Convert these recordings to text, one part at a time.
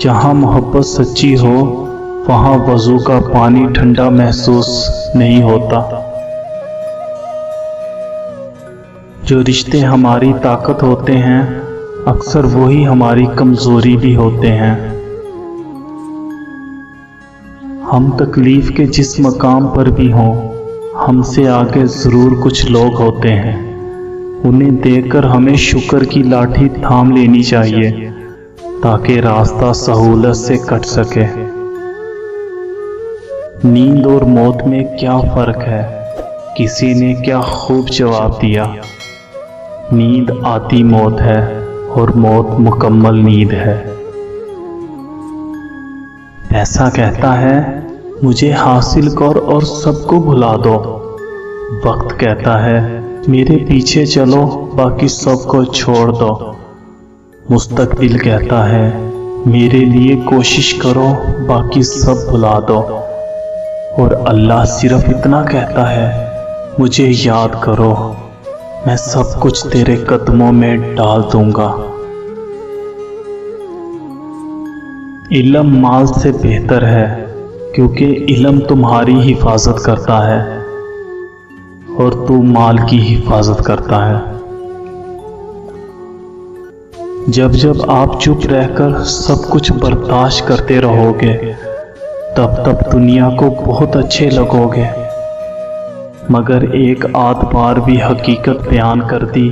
जहाँ मोहब्बत सच्ची हो वहाँ वज़ू का पानी ठंडा महसूस नहीं होता। जो रिश्ते हमारी ताकत होते हैं अक्सर वही हमारी कमज़ोरी भी होते हैं। हम तकलीफ़ के जिस मकाम पर भी हों हमसे आगे ज़रूर कुछ लोग होते हैं। उन्हें देखकर हमें शुक्र की लाठी थाम लेनी चाहिए ताकि रास्ता सहूलत से कट सके। नींद और मौत में क्या फ़र्क है? किसी ने क्या खूब जवाब दिया, नींद आती मौत है और मौत मुकम्मल नींद है। पैसा कहता है मुझे हासिल कर और सबको भुला दो। वक्त कहता है मेरे पीछे चलो बाकी सबको छोड़ दो। मुस्तकबिल कहता है मेरे लिए कोशिश करो बाकी सब भुला दो। और अल्लाह सिर्फ इतना कहता है मुझे याद करो, मैं सब कुछ तेरे कदमों में डाल दूंगा। इल्म माल से बेहतर है क्योंकि इल्म तुम्हारी हिफाजत करता है और तू माल की हिफाजत करता है। जब जब आप चुप रहकर सब कुछ बर्दाश्त करते रहोगे तब तब दुनिया को बहुत अच्छे लगोगे। मगर एक आध बार भी हकीकत बयान कर दी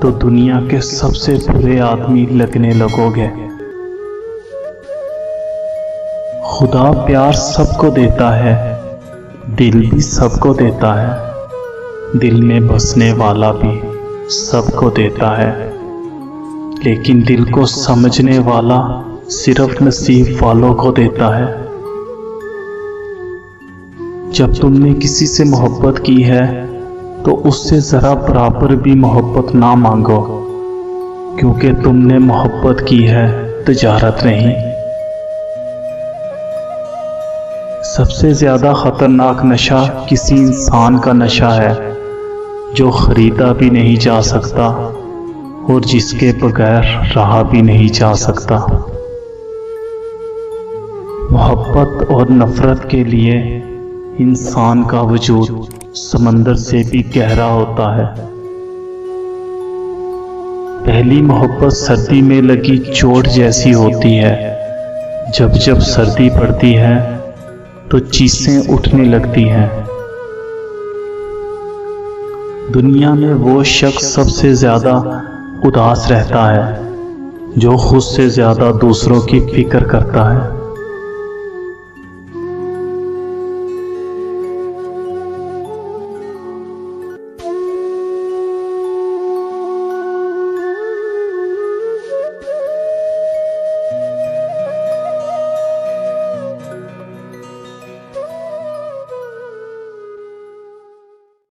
तो दुनिया के सबसे बुरे आदमी लगने लगोगे। खुदा प्यार सबको देता है, दिल भी सबको देता है, दिल में बसने वाला भी सबको देता है, लेकिन दिल को समझने वाला सिर्फ नसीब वालों को देता है। जब तुमने किसी से मोहब्बत की है तो उससे ज़रा बराबर भी मोहब्बत ना मांगो, क्योंकि तुमने मोहब्बत की है, तिजारत नहीं। सबसे ज़्यादा ख़तरनाक नशा किसी इंसान का नशा है जो ख़रीदा भी नहीं जा सकता और जिसके बगैर रहा भी नहीं जा सकता। मोहब्बत और नफ़रत के लिए इंसान का वजूद समंदर से भी गहरा होता है। पहली मोहब्बत सर्दी में लगी चोट जैसी होती है। जब जब सर्दी पड़ती है तो चीसें उठने लगती हैं। दुनिया में वो शख्स सबसे ज़्यादा उदास रहता है जो खुद से ज़्यादा दूसरों की फिक्र करता है।